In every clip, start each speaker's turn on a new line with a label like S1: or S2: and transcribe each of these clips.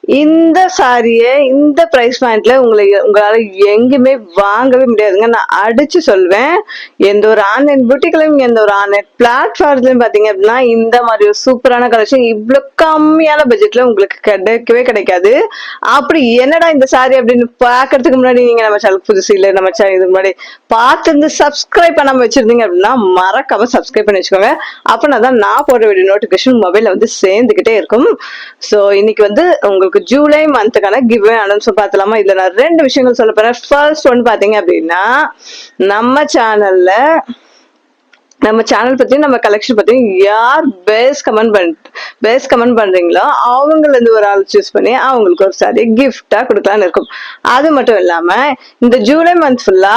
S1: இந்த சாரிய இந்த பிரைஸ் பாயிண்ட்ல உங்களால எங்குமே வாங்கவே முடியாதுங்க. நான் அடிச்சு சொல்வேன். எந்த ஒரு ஆன்லைன் பூட்டிக்லயும் எந்த ஒரு ஆன்லைன் பிளாட்ஃபார்ம்லயும் பாத்தீங்க அப்படின்னா இந்த மாதிரி ஒரு சூப்பரான கலெக்ஷன் இவ்வளவு கம்மியான பட்ஜெட்ல உங்களுக்கு கிடைக்கவே கிடைக்காது. அப்படி என்னடா இந்த சாரி அப்படின்னு பாக்குறதுக்கு முன்னாடி நீங்க நம்ம சேனல் புதுசு இல்ல நம்ம சேனல் இதுக்கு முன்னாடி பார்த்து சப்ஸ்கிரைப் பண்ணாம வச்சிருந்தீங்க அப்படின்னா மறக்காம சப்ஸ்கிரைப் பண்ணி வச்சுக்கோங்க. அப்பனா தான் நான் போடுற வீடியோ நோட்டிபிகேஷன் மொபைல்ல வந்து சேர்ந்துகிட்டே இருக்கும். சோ இன்னைக்கு வந்து உங்களுக்கு ஜூலை மந்த்துக்கான கிவ்வே அனௌன்ஸ் பார்த்தலாமா? இதுல நான் 2 விஷயங்கள் சொல்ல போறேன். ஃபர்ஸ்ட் ஒன் பாத்தீங்க அப்படின்னா நம்ம சேனல் பத்தி நம்ம கலெக்ஷன் பத்தி யார் பெஸ்ட் கமெண்ட் பண்றீங்களோ அவங்கள இருந்து ஒரு ஆள் சூஸ் பண்ணி அவங்களுக்கு ஒரு சாரி கிஃப்டா கொடுக்கலாம்னு இருக்கும். அது மட்டும் இல்லாம இந்த ஜூலை மந்த் ஃபுல்லா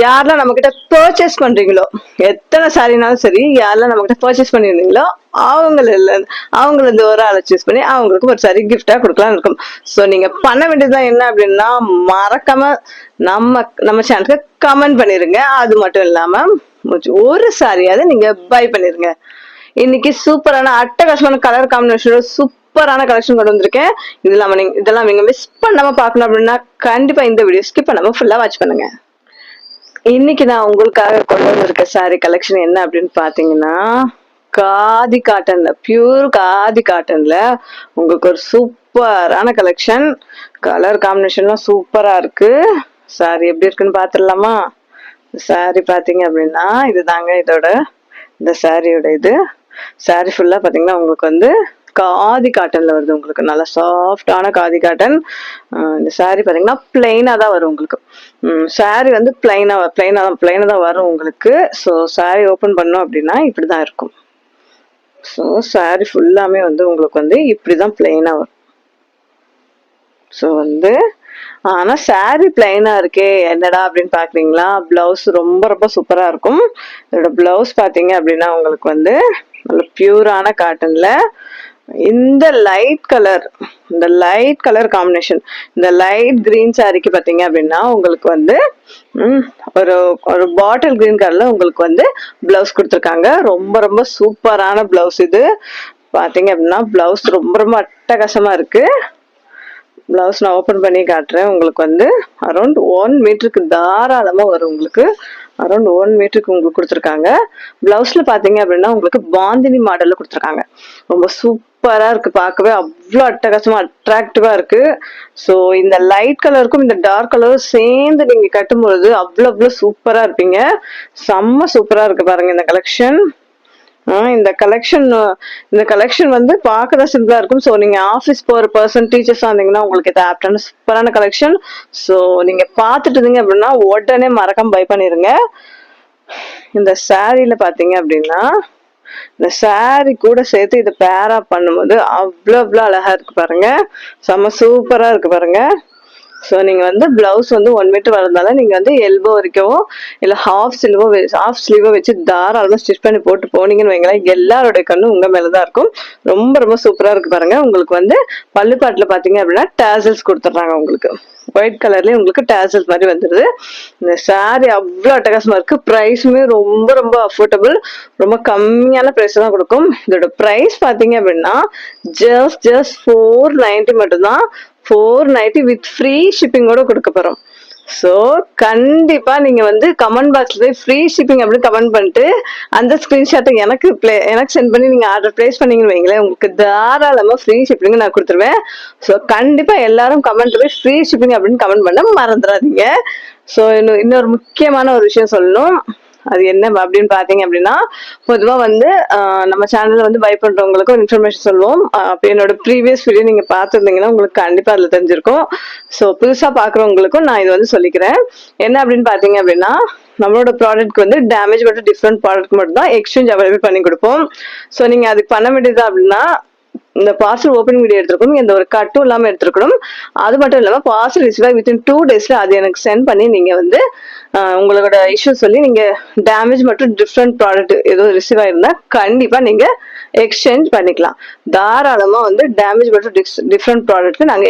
S1: யாரெல்லாம் நம்ம கிட்ட பர்ச்சேஸ் பண்றீங்களோ, எத்தனை சாரினாலும் சரி, யாரெல்லாம் நம்ம கிட்ட பர்ச்சேஸ் பண்ணிருந்தீங்களோ அவங்கள இருந்து ஒரு ஆளை சூஸ் பண்ணி அவங்களுக்கு ஒரு சாரி கிஃப்டா கொடுக்கலாம்னு இருக்கும். சோ நீங்க பண்ண வேண்டியதுதான் என்ன அப்படின்னா மறக்காம நம்ம சேனலுக்கு கமெண்ட் பண்ணிருங்க. அது மட்டும் இல்லாம ஒரு சாரியாவது நீங்க பை பண்ணிருங்க. இன்னைக்கு சூப்பரான அட்டகாசமான கலர் காம்பினேஷனோட சூப்பரான கலெக்ஷன் கொண்டு வந்திருக்கேன். இதெல்லாம் நீங்க மிஸ் பண்ணாம பாக்கணும் அப்படின்னா கண்டிப்பா இந்த வீடியோ ஸ்கிப் பண்ணாம ஃபுல்லா வாட்ச் பண்ணுங்க. இன்னைக்கு நான் உங்களுக்காக கொண்டு வந்திருக்க சாரி கலெக்ஷன் என்ன அப்படின்னு பாத்தீங்கன்னா காதி காட்டன்ல, பியூர் காதி காட்டன்ல உங்களுக்கு ஒரு சூப்பரான கலெக்ஷன். கலர் காம்பினேஷன்லாம் சூப்பரா இருக்கு. சாரி எப்படி இருக்குன்னு பாத்துடலாமா? சாரி பாத்தீங்க அப்படின்னா இதுதாங்க இந்த சாரியோட சாரி ஃபுல்லா பாத்தீங்கன்னா உங்களுக்கு வந்து காதி காட்டன்ல வருது. உங்களுக்கு நல்லா சாஃப்டான காதி காட்டன். இந்த சாரி பாத்தீங்கன்னா பிளைனா தான் வரும் உங்களுக்கு. சாரி வந்து பிளைனா தான் வரும் உங்களுக்கு. ஸோ சாரி ஓபன் பண்ணோம் அப்படின்னா இப்படிதான் இருக்கும். ஸோ சாரி ஃபுல்லாமே வந்து உங்களுக்கு வந்து இப்படிதான் பிளைனா வரும். ஸோ வந்து ஆனா சாரி பிளைனா இருக்கே என்னடா அப்படின்னு பாக்குறீங்களா? பிளவுஸ் ரொம்ப ரொம்ப சூப்பரா இருக்கும். இதோட பிளவுஸ் பாத்தீங்க அப்படின்னா உங்களுக்கு வந்து நல்ல பியூரான காட்டன்ல இந்த லைட் கலர் காம்பினேஷன், இந்த லைட் கிரீன் சாரிக்கு பாத்தீங்க அப்படின்னா உங்களுக்கு வந்து ஒரு பாட்டில் கிரீன் கலர்ல உங்களுக்கு வந்து பிளவுஸ் கொடுத்துருக்காங்க. ரொம்ப ரொம்ப சூப்பரான பிளவுஸ் இது. பாத்தீங்க அப்படின்னா பிளவுஸ் ரொம்ப ரொம்ப அட்டகாசமா இருக்கு. பிளவுஸ் நான் ஓபன் பண்ணி காட்டுறேன். உங்களுக்கு வந்து அரௌண்ட் 1 மீட்டருக்கு தாராளமா வரும். உங்களுக்கு அரௌண்ட் 1 மீட்டருக்கு உங்களுக்கு கொடுத்துருக்காங்க. பிளவுஸ்ல பாத்தீங்க அப்படின்னா உங்களுக்கு பாந்தினி மாடல்ல கொடுத்துருக்காங்க. ரொம்ப சூப்பரா இருக்கு, பார்க்கவே அவ்வளோ அட்டகாசமா அட்ராக்டிவா இருக்கு. ஸோ இந்த லைட் கலருக்கும் இந்த டார்க் கலரும் சேர்ந்து நீங்க கட்டும்பொழுது அவ்வளோ சூப்பரா இருப்பீங்க. செம்ம சூப்பரா இருக்கு பாருங்க இந்த கலெக்ஷன். இந்த கலெக்ஷன் வந்து பார்க்கதான் சிம்பிளா இருக்கும். ஸோ நீங்க ஆஃபீஸ் போற பர்சன், டீச்சர்ஸா இருந்தீங்கன்னா உங்களுக்கு இது ஆப்டான சூப்பரான கலெக்ஷன். ஸோ நீங்க பார்த்துட்டு இருந்தீங்க அப்படின்னா உடனே மறக்காம பை பண்ணிருங்க. இந்த சாரியில பாத்தீங்க அப்படின்னா இந்த சாரி கூட சேர்த்து இதை பேரா பண்ணும்போது அவ்வளோ அழகா இருக்கு பாருங்க. செம்ம சூப்பரா இருக்கு பாருங்க. ஸோ நீங்க வந்து பிளவுஸ் வந்து 1 மீட்டர் வரதுனால நீங்க வந்து எல்போ வரைக்கும் இல்ல ஹாஃப் ஸ்லீவோ வச்சு தாராளமா ஸ்டிச் பண்ணி போட்டு போனீங்கன்னு வைங்களேன், எல்லாரோட கண்ணும் உங்க மேலதான் இருக்கும். ரொம்ப ரொம்ப சூப்பரா இருக்கு பாருங்க. உங்களுக்கு வந்து பல்லுப்பாட்டுல பாத்தீங்க அப்படின்னா டேசல்ஸ் கொடுத்துட்றாங்க. உங்களுக்கு ஒயிட் கலர்லயே உங்களுக்கு டேசல்ஸ் மாதிரி வந்துருது. இந்த சாரி அவ்வளவு அட்டகாசமா இருக்கு. பிரைஸுமே ரொம்ப ரொம்ப அஃபோர்டபுள், ரொம்ப கம்மியான பிரைஸ் தான் கொடுக்கும். இதோட பிரைஸ் பாத்தீங்க அப்படின்னா ஜஸ்ட் 490 மட்டும்தான். 490 வித் ஃப்ரீ ஷிப்பிங்கோட கொடுக்க போறோம். சோ கண்டிப்பா நீங்க வந்து கமெண்ட் பாக்ஸ்ல போய் ஃப்ரீ ஷிப்பிங் அப்படின்னு கமெண்ட் பண்ணிட்டு அந்த ஸ்கிரீன்ஷாட்டை எனக்கு சென்ட் பண்ணி நீங்க ஆர்டர் பிளேஸ் பண்ணீங்கன்னு வைங்களேன், உங்களுக்கு தாராளமா ஃப்ரீ ஷிப்பிங் நான் கொடுத்துருவேன். ஸோ கண்டிப்பா எல்லாரும் கமெண்ட் போய் ஃப்ரீ ஷிப்பிங் அப்படின்னு கமெண்ட் பண்ண மறந்துடாதீங்க. ஸோ இன்னொரு முக்கியமான ஒரு விஷயம் சொல்லணும். அது என்ன அப்படின்னு பாத்தீங்க அப்படின்னா பொதுவா வந்து நம்ம சேனல்ல வந்து பை பண்றவங்களுக்கு ஒரு இன்ஃபர்மேஷன் சொல்லுவோம். என்னோட ப்ரீவியஸ் வீடியோ நீங்க பாத்துருந்தீங்கன்னா உங்களுக்கு கண்டிப்பா அதுல தெரிஞ்சிருக்கும். ஸோ புதுசா பாக்குறவங்களுக்கும் நான் இது வந்து சொல்லிக்கிறேன். என்ன அப்படின்னு பாத்தீங்க அப்படின்னா நம்மளோட ப்ராடக்ட்க்கு வந்து டேமேஜ் மட்டும் டிஃப்ரெண்ட் ப்ராடக்ட் மட்டும் தான் எக்ஸ்சேஞ்ச் அவைலபிள் பண்ணி கொடுப்போம். ஸோ நீங்க அதுக்கு பண்ண வேண்டியது அப்படின்னா இந்த பார்சல் ஓப்பனிங் வீடியோ எடுத்துருக்கணும், எந்த ஒரு கட்டும் இல்லாம எடுத்துருக்கணும். அது மட்டும் இல்லாம பார்சல் ரிசீவ் ஆகி வித்தின் 2 டேஸ்ல அது எனக்கு சென்ட் பண்ணி நீங்க வந்து உங்களோட இஷ்யூ சொல்லி நீங்க டேமேஜ் மற்றும் டிஃப்ரெண்ட் ப்ராடக்ட் ஏதோ ரிசீவ் ஆயிருந்தா கண்டிப்பா நீங்க எக்ஸ்சேஞ்ச் பண்ணிக்கலாம். தாராளமா வந்து டேமேஜ் மற்றும் டிஃப்ரெண்ட் ப்ராடக்ட்க்கு நாங்க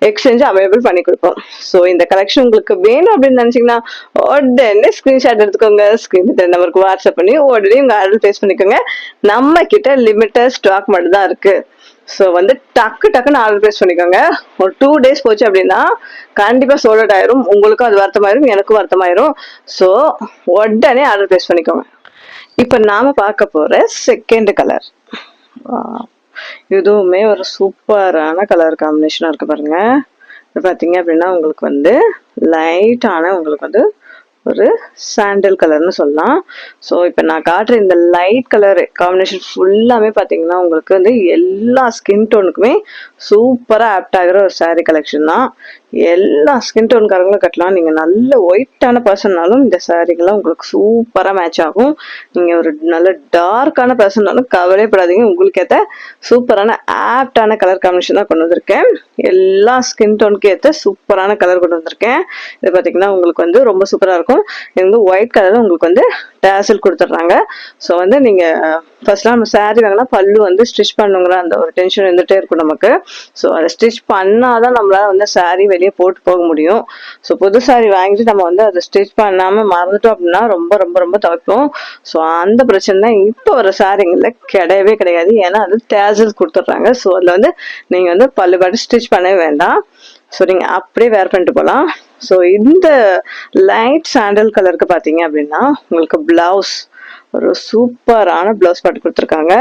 S1: எக்ஸ்சேஞ்ச் அவைலபிள் பண்ணி கொடுப்போம். ஸோ இந்த கலெக்ஷன் உங்களுக்கு வேணும் அப்படின்னு நினைச்சீங்கன்னா உடனே ஸ்கிரீன்ஷாட் எடுத்துக்கோங்க. ஸ்கிரீன் நம்பருக்கு வாட்ஸ்அப் பண்ணி உடனே உங்க ஆர்டர் பிளேஸ் பண்ணிக்கோங்க. நம்ம கிட்ட லிமிட்டட் ஸ்டாக் மட்டும் தான் இருக்கு. ஸோ வந்து டக்குன்னு ஆர்டர் பிளேஸ் பண்ணிக்கோங்க. ஒரு 2 days போச்சு அப்படின்னா கண்டிப்பாக சோல்ட் ஆயிரும். உங்களுக்கும் அது வருத்தமாயிரும், எனக்கும் வருத்தமாயிரும். ஸோ உடனே ஆர்டர் பிளேஸ் பண்ணிக்கோங்க. இப்போ நாம பார்க்க போற செகண்ட் கலர், இதுவுமே ஒரு சூப்பரான கலர் காம்பினேஷனாக இருக்கு பாருங்க. இப்போ பார்த்தீங்க அப்படின்னா உங்களுக்கு வந்து லைட்டான உங்களுக்கு வந்து ஒரு சாண்டல் கலர்னு சொல்லலாம். ஸோ இப்போ நான் காட்டுற இந்த லைட் கலர் காம்பினேஷன் ஃபுல்லாமே பார்த்தீங்கன்னா உங்களுக்கு வந்து எல்லா ஸ்கின் டோனுக்குமே சூப்பராக ஆப்ட் ஆகிற ஒரு சாரீ கலெக்ஷன் தான். எல்லா ஸ்கின் டோன்காரங்களும் கட்டலாம். நீங்கள் நல்ல ஒயிட்டான பர்சன்னாலும் இந்த சாரீகள்லாம் உங்களுக்கு சூப்பராக மேட்ச் ஆகும். நீங்கள் ஒரு நல்ல டார்க்கான பர்சன்னாலும் கவலைப்படாதீங்க, உங்களுக்கு ஏற்ற சூப்பரான ஆப்டான கலர் காம்பினேஷன் தான் கொண்டு வந்திருக்கேன். எல்லா ஸ்கின் டோனுக்கு ஏற்ற சூப்பரான கலர் கொண்டு வந்திருக்கேன். இது பார்த்தீங்கன்னா உங்களுக்கு வந்து ரொம்ப சூப்பராக இருக்கும். இது வந்து ஒயிட் கலர் உங்களுக்கு வந்து டேசல் கொடுத்துட்றாங்க. ஸோ வந்து நீங்கள் ஃபர்ஸ்ட்லாம் நம்ம சாரீ வாங்கினா பல்லு வந்து ஸ்டிச் பண்ணுங்கிற அந்த ஒரு டென்ஷன் இருந்துகிட்டே இருக்கும் நமக்கு. ஸோ அதை ஸ்டிச் பண்ணாதான் நம்மளால வந்து சாரீ வெளியே போட்டு போக முடியும். ஸோ புது சாரீ வாங்கிட்டு நம்ம வந்து அதை ஸ்டிச் பண்ணாமல் மறந்துட்டோம் அப்படின்னா ரொம்ப ரொம்ப ரொம்ப தவிர்ப்போம். ஸோ அந்த பிரச்சனை தான் இப்போ வர சாரீங்களில் கிடையவே கிடையாது. ஏன்னா அது டேசல் கொடுத்துட்றாங்க. ஸோ அதில் வந்து நீங்கள் வந்து பல்லு பாட்டு ஸ்டிச் பண்ணவே வேண்டாம். ஸோ நீங்கள் அப்படியே வேர் பண்ணிட்டு போகலாம். ஸோ இந்த லைட் சாண்டல் கலருக்கு பார்த்தீங்க அப்படின்னா உங்களுக்கு பிளவுஸ் ஒரு சூப்பரான பிளவுஸ் பாட்டு கொடுத்துருக்காங்க.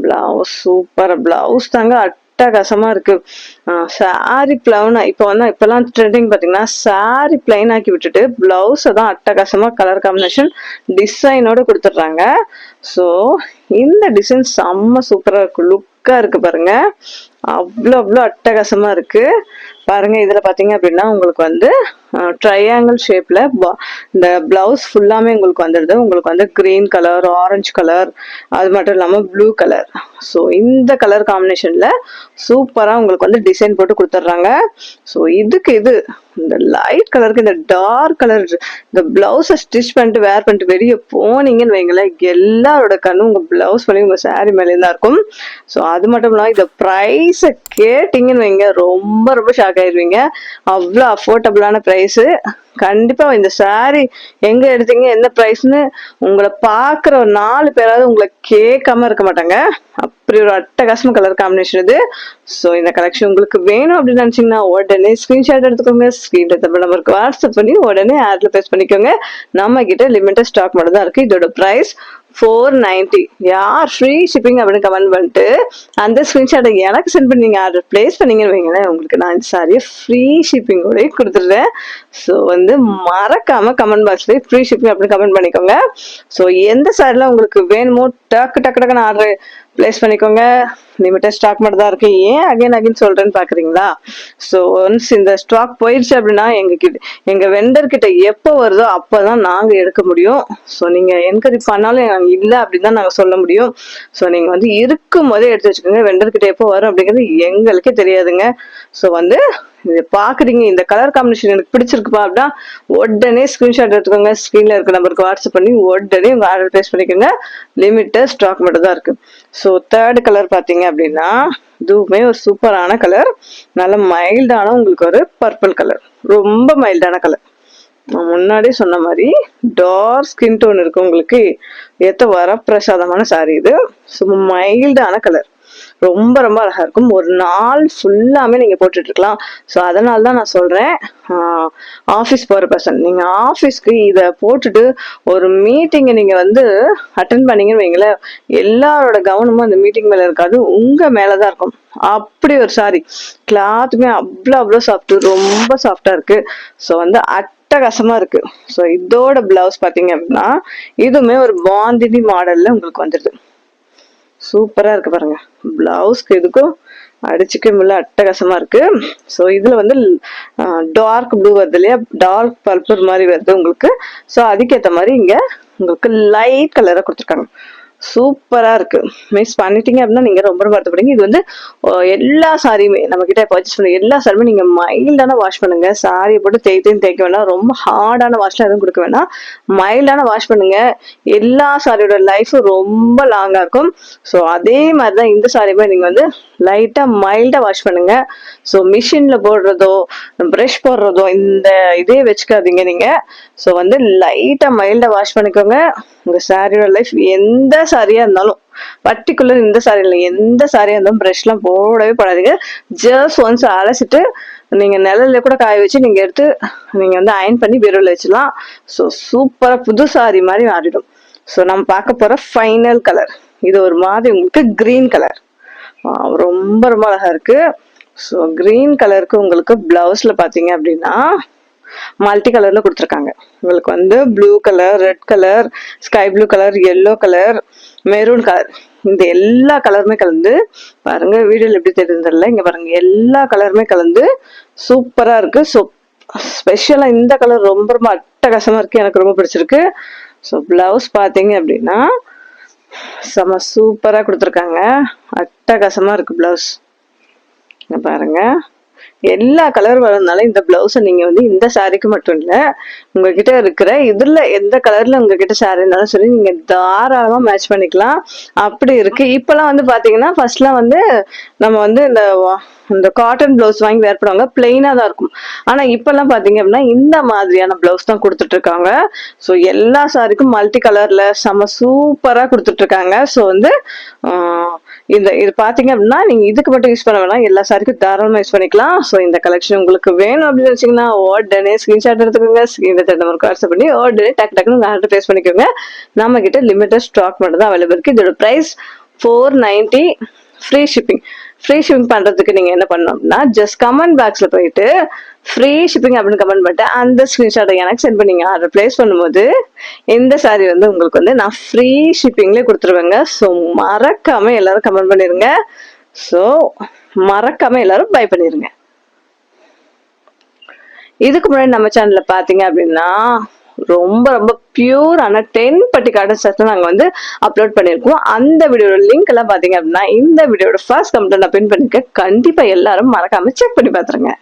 S1: பிளவுஸ் சூப்பர் பிளவுஸ் தாங்க, அட்டகாசமா இருக்கு. சாரி பிளவுனா இப்பெல்லாம் ட்ரெண்டிங் பார்த்தீங்கன்னா சாரி பிளைன் ஆக்கி விட்டுட்டு பிளவுஸை தான் அட்டகாசமா கலர் காம்பினேஷன் டிசைனோட கொடுத்துட்றாங்க. ஸோ இந்த டிசைன் செம்ம சூப்பராக இருக்கு, லுக்கா இருக்கு பாருங்க. அவ்வளோ அட்டகாசமா இருக்கு பாருங்க. இதுல பாத்தீங்க அப்படின்னா உங்களுக்கு வந்து ட்ரையாங்கிள் ஷேப்ல இந்த பிளவுஸ் ஃபுல்லாமே உங்களுக்கு வந்துடுது. உங்களுக்கு வந்து கிரீன் கலர், ஆரஞ்சு கலர், அது மட்டும் இல்லாம ப்ளூ கலர். ஸோ இந்த கலர் காம்பினேஷன்ல சூப்பரா உங்களுக்கு வந்து டிசைன் போட்டு கொடுத்துட்றாங்க. ஸோ இதுக்கு இது இந்த லைட் கலருக்கு இந்த டார்க் கலர் இந்த பிளவுஸை ஸ்டிச் பண்ணிட்டு வேர் பண்ணிட்டு வெளியே போனீங்கன்னு வைங்களேன், எல்லாரோட கண்ணும் உங்க பிளவுஸ் பண்ணி உங்க சாரீ மேலே தான் இருக்கும். ஸோ அது மட்டும் இல்லாமல் இந்த ப்ரைஸை கேட்டீங்கன்னு வைங்க ரொம்ப ரொம்ப ஷாக் ஆயிடுவீங்க. அவ்வளோ அஃபோர்டபுளான ப்ரைஸு. கண்டிப்பா இந்த சாரி எங்க எடுத்தீங்க என்ன பிரைஸ்னு உங்களை பாக்குற ஒரு 4 பேராவது உங்களை கேட்காம இருக்க மாட்டாங்க. அப்படி ஒரு அட்டகாசம் கலர் காம்பினேஷன் இது. ஸோ இந்த கலெக்ஷன் உங்களுக்கு வேணும் அப்படின்னு நினைச்சீங்கன்னா உடனே ஸ்கிரீன்ஷாட் எடுத்துக்கோங்க. ஸ்கிரீன்ல தமிழ் நம்பருக்கு வாட்ஸ்அப் பண்ணி உடனே ஆட்ல பேஸ் பண்ணிக்கோங்க. நம்ம கிட்ட லிமிட்டட் ஸ்டாக் மட்டும் தான் இருக்கு. இதோட பிரைஸ் 490. யார் ஃப்ரீ ஷிப்பிங் அப்படின்னு கமெண்ட் பண்ணிட்டு அந்த ஸ்கிரீன்ஷாட்டை எனக்கு சென்ட் பண்ணி நீங்க ஆர்டர் பிளேஸ் பண்ணீங்கன்னு வைங்களேன், உங்களுக்கு நான் இந்த சாரியை ஃப்ரீ ஷிப்பிங்கோடய கொடுத்துட்றேன். ஸோ வந்து மறக்காம கமெண்ட் பாக்ஸ்ல ஃப்ரீ ஷிப்பிங் அப்படின்னு கமெண்ட் பண்ணிக்கோங்க. ஸோ எந்த சாரிலாம் உங்களுக்கு வேணுமோ டக்குன்னு ஆர்டர் பிளேஸ் பண்ணிக்கோங்க. லிமிட்டட் ஸ்டாக் மட்டும் தான் இருக்கு. ஏன் அகைன் சொல்றேன்னு பாக்குறீங்களா? ஸோ ஒன்ஸ் இந்த ஸ்டாக் போயிடுச்சு அப்படின்னா எங்க வெண்டர் கிட்ட எப்போ வருதோ அப்பதான் நாங்க எடுக்க முடியும். ஸோ நீங்க என்கரேஜ் பண்ணாலும் இல்லை அப்படின்னு தான் நாங்க சொல்ல முடியும். ஸோ நீங்க வந்து இருக்கும் போதே எடுத்து வச்சுக்கோங்க. வெண்டர் கிட்ட எப்போ வரும் அப்படிங்கிறது எங்களுக்கே தெரியாதுங்க. ஸோ வந்து இதை பாக்குறீங்க, இந்த கலர் காம்பினேஷன் எனக்கு பிடிச்சிருக்குப்பா அப்படின்னா உடனே ஸ்கிரீன்ஷாட் எடுத்துக்கோங்க. ஸ்கிரீன்ல இருக்க நம்பருக்கு வாட்ஸ்அப் பண்ணி உடனே உங்க ஆர்டர் பிளேஸ் பண்ணிக்கோங்க. லிமிட்டட் ஸ்டாக் மட்டும் தான் இருக்கு. ஸோ தேர்ட் கலர் பாத்தீங்க அப்படின்னா இதுவுமே ஒரு சூப்பரான கலர், நல்ல மைல்டான உங்களுக்கு ஒரு பர்பிள் கலர், ரொம்ப மைல்டான கலர். நான் முன்னாடி சொன்ன மாதிரி டார்க் ஸ்கின் டோன் இருக்கு உங்களுக்கு ஏத்த வரப்பிரசாதமான சாரி இது. ஸோ மைல்டான கலர், ரொம்ப ரொம்ப அழகா இருக்கும். ஒரு நாள் ஃபுல்லாமே நீங்க போட்டுட்டு இருக்கலாம். ஸோ அதனால தான் நான் சொல்றேன், ஆஃபீஸ் போற பர்சன் நீங்க ஆஃபீஸ்க்கு இதை போட்டுட்டு ஒரு மீட்டிங்கை நீங்க வந்து அட்டென்ட் பண்ணீங்கன்னு வைங்களேன், எல்லாரோட கவனமும் அந்த மீட்டிங் மேல இருக்காது, உங்க மேலதான் இருக்கும். அப்படி ஒரு சாரி, கிளாத்துமே அவ்வளோ சாஃப்ட், ரொம்ப சாஃப்டா இருக்கு. ஸோ வந்து அட்டகாசமா இருக்கு. ஸோ இதோட பிளவுஸ் பாத்தீங்க அப்படின்னா இதுவுமே ஒரு பாந்தினி மாடல்ல உங்களுக்கு வந்துடுது. சூப்பரா இருக்கு பாருங்க. பிளவுஸ்க்கு இதுக்கும் அடிச்சுக்க முடியல, அட்டகாசமா இருக்கு. ஸோ இதுல வந்து டார்க் ப்ளூ வருது இல்லையா, டார்க் பர்பிள் மாதிரி வருது உங்களுக்கு. ஸோ அதுக்கேற்ற மாதிரி இங்க உங்களுக்கு லைட் கலரை கொடுத்துருக்காங்க. சூப்பரா இருக்கு. மிஸ் பண்ணிட்டீங்க அப்படின்னா நீங்க ரொம்ப வருத்தப்படுங்க. இது வந்து எல்லா சாரியுமே நம்ம கிட்ட பர்ச்சேஸ் பண்ண எல்லா சாரியுமே நீங்க மைல்டான வாஷ் பண்ணுங்க. சாரியை போட்டு தேய்க்க வேண்டாம், ரொம்ப ஹார்டான வாஷ்லாம் எதுவும் கொடுக்க வேண்டாம், மைல்டான வாஷ் பண்ணுங்க. எல்லா சாரியோட லைஃபும் ரொம்ப லாங்கா இருக்கும். ஸோ அதே மாதிரிதான் இந்த சாரியுமே நீங்க வந்து லைட்டா மைல்டா வாஷ் பண்ணுங்க. ஸோ மிஷின்ல போடுறதோ ப்ரஷ் போடுறதோ இந்த இதே வச்சுக்காதீங்க நீங்க. ஸோ வந்து லைட்டா மைல்டா வாஷ் பண்ணிக்கோங்க. உங்க சாரியோட லைஃப் எந்த சாரியா இருந்தாலும், பர்டிகுலர் இந்த சாரி இல்லை, எந்த சாரியா இருந்தாலும் ப்ரஷ்லாம் போடவே போடாதீங்க. ஜஸ்ட் ஒன்ஸ் அலசிட்டு நீங்க நிழல்ல கூட காய வச்சு நீங்க எடுத்து நீங்க வந்து அயன் பண்ணி பீரோல வச்சிடலாம். ஸோ சூப்பரா புது சாரி மாதிரி மாறிடும். ஸோ நம்ம பார்க்க போற ஃபைனல் கலர் இது ஒரு மாதிரி உங்களுக்கு கிரீன் கலர். ரொம்ப ரொம்ப அழகா இருக்கு. ஸோ கிரீன் கலருக்கு உங்களுக்கு பிளவுஸ்ல பாத்தீங்க அப்படின்னா மல்டி கலர்ல கொடுத்துருக்காங்க. உங்களுக்கு வந்து blue colour, red colour, sky blue colour, yellow colour, maroon colour, இந்த எல்லா கலருமே கலந்து பாருங்க. வீடியோல எப்படி தெரியுதுல்ல, இங்க பாருங்க எல்லா கலருமே கலந்து சூப்பரா இருக்கு. ஸோ ஸ்பெஷலா இந்த கலர் ரொம்ப ரொம்ப அட்டகாசமா இருக்கு, எனக்கு ரொம்ப பிடிச்சிருக்கு. ஸோ பிளவுஸ் பாத்தீங்க அப்படின்னா செம சூப்பரா கொடுத்துருக்காங்க, அட்டகாசமா இருக்கு பிளவுஸ். பாருங்க எல்லா கலர் வரதுனால இந்த பிளவுஸை நீங்க வந்து இந்த சாரிக்கு மட்டும் இல்ல, உங்ககிட்ட இருக்கிற இதுல எந்த கலர்ல உங்ககிட்ட சாரி இருந்தாலும் சரி நீங்க தாராளமா மேட்ச் பண்ணிக்கலாம். அப்படி இருக்கு. இப்பெல்லாம் வந்து பாத்தீங்கன்னா ஃபர்ஸ்ட்லாம் வந்து நம்ம வந்து இந்த காட்டன் பிளவுஸ் வாங்கி வேர் பண்ணுவாங்க, பிளெயினா தான் இருக்கும். ஆனா இப்பெல்லாம் பாத்தீங்க அப்படின்னா இந்த மாதிரியான பிளவுஸ் தான் கொடுத்துட்டு இருக்காங்க. ஸோ எல்லா சாரிக்கும் மல்டி கலர்ல செம சூப்பரா கொடுத்துட்டு இருக்காங்க. ஸோ வந்து இது பாத்தீங்க அப்படின்னா நீங்க இதுக்கு மட்டும் யூஸ் பண்ண வேணாம், எல்லா சாரிக்கும் தாராளமா யூஸ் பண்ணிக்கலாம். ஸோ இந்த கலெக்ஷன் உங்களுக்கு வேணும் அப்படின்னு வச்சீங்கன்னா உடனே ஸ்கிரீன்ஷாட் எடுத்துக்கோங்க. ஸ்கிரீன் நம்பருக்கு வாட்ஸ்அப் பண்ணி உடனே டக்குன்னு உங்க ஆர்டர் பிளேஸ் பண்ணிக்கோங்க. நம்ம கிட்ட லிமிட்டட் ஸ்டாக் மட்டும் தான் அவைலபிள் இருக்கு. இதோட price 490, free shipping. Free shipping பண்றதுக்கு நீங்க என்ன பண்ணணும் அப்படின்னா ஜஸ்ட் கமெண்ட் பாக்ஸ்ல போயிட்டு ஃப்ரீ ஷிப்பிங் அப்படின்னு கமெண்ட் பண்ணிட்டு அந்த ஸ்கிரீன்ஷாட்டை எனக்கு சென்ட் பண்ணீங்க. ஆர்டர் பிளேஸ் பண்ணும்போது இந்த சாரி வந்து உங்களுக்கு வந்து நான் ஃப்ரீ ஷிப்பிங்லேயே கொடுத்துருவேங்க. ஸோ மறக்காம எல்லாரும் கமெண்ட் பண்ணிருங்க. ஸோ மறக்காம எல்லாரும் பை பண்ணிருங்க. இதுக்கு முன்னாடி நம்ம சேனல்ல பாத்தீங்க அப்படின்னா ரொம்ப ரொம்ப பியூரான 10 பட்டி காட்டன் செட்ஸ் நாங்க வந்து அப்லோட் பண்ணிருக்கோம். அந்த வீடியோட லிங்க் எல்லாம் பாத்தீங்க அப்படின்னா இந்த வீடியோட ஃபர்ஸ்ட் கமெண்ட்ல நான் பின் பண்ணிருக்கேன். கண்டிப்பா எல்லாரும் மறக்காம செக் பண்ணி பாத்துருங்க.